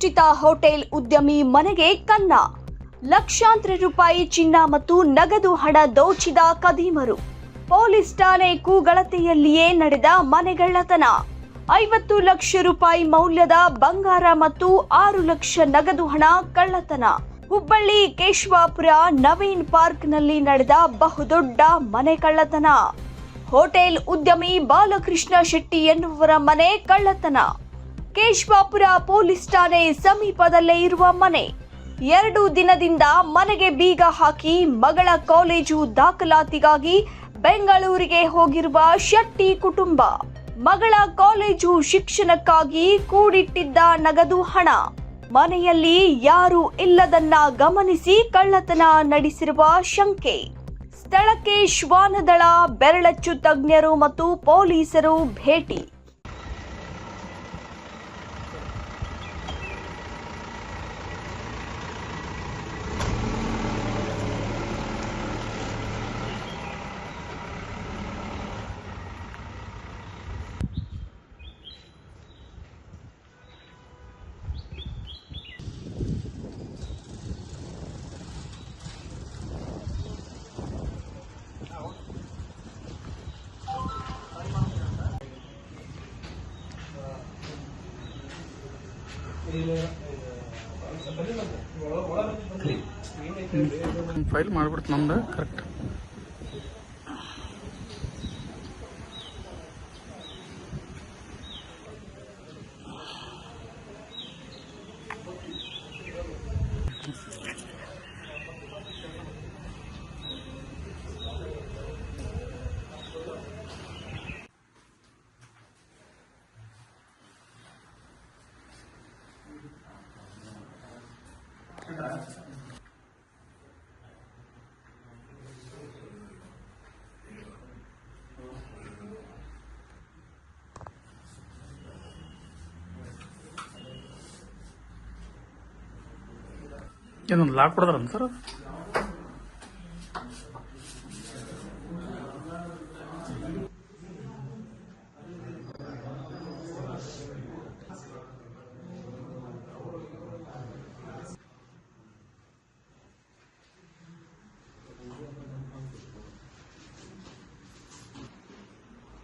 ಪ್ರತಿಷ್ಠಿತ ಹೋಟೆಲ್ ಉದ್ಯಮಿ ಮನೆಗೆ ಕನ್ನ. ಲಕ್ಷಾಂತರ ರೂಪಾಯಿ ಚಿನ್ನ ಮತ್ತು ನಗದು ಹಣ ದೋಚಿದ ಕದೀಮರು. ಪೊಲೀಸ್ ಠಾಣೆ ಕೂಗಳತೆಯಲ್ಲಿಯೇ ನಡೆದ ಮನೆಗಳ್ಳತನ. 50 ಲಕ್ಷ ರೂಪಾಯಿ ಮೌಲ್ಯದ ಬಂಗಾರ ಮತ್ತು 6 ಲಕ್ಷ ನಗದು ಹಣ ಕಳ್ಳತನ. ಹುಬ್ಬಳ್ಳಿ ಕೇಶವಾಪುರ ನವೀನ್ ಪಾರ್ಕ್ನಲ್ಲಿ ನಡೆದ ಬಹುದೊಡ್ಡ ಮನೆ ಕಳ್ಳತನ. ಹೋಟೆಲ್ ಉದ್ಯಮಿ ಬಾಲಕೃಷ್ಣ ಶೆಟ್ಟಿ ಎನ್ನುವರ ಮನೆ ಕಳ್ಳತನ. ಕೇಶವಾಪುರ ಪೊಲೀಸ್ ಠಾಣೆ ಸಮೀಪದಲ್ಲೇ ಇರುವ ಮನೆ. 2 ದಿನದಿಂದ ಮನೆಗೆ ಬೀಗ ಹಾಕಿ ಮಗಳ ಕಾಲೇಜು ದಾಖಲಾತಿಗಾಗಿ ಬೆಂಗಳೂರಿಗೆ ಹೋಗಿರುವ ಶೆಟ್ಟಿ ಕುಟುಂಬ. ಮಗಳ ಕಾಲೇಜು ಶಿಕ್ಷಣಕ್ಕಾಗಿ ಕೂಡಿಟ್ಟಿದ್ದ ನಗದು ಹಣ ಮನೆಯಲ್ಲಿ ಯಾರೂ ಇಲ್ಲದನ್ನ ಗಮನಿಸಿ ಕಳ್ಳತನ ನಡೆಸಿರುವ ಶಂಕೆ. ಸ್ಥಳಕ್ಕೆ ಶ್ವಾನದಳ, ಬೆರಳಚ್ಚು ತಜ್ಞರು ಮತ್ತು ಪೊಲೀಸರು ಭೇಟಿ. ಫೈಲ್ ಮಾಡ್ಬಿಡ್ತು ನಮ್ದು ಕರೆಕ್ಟ್. ಏನೊಂದು ಲಾಕ್ ಕೊಡೋದ್ರಲ್ಲ sir?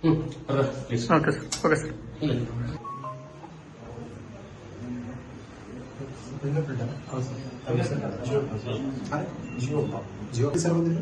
Okay sir, okay sir. Jio sir ಬಂದಿಲ್ಲ.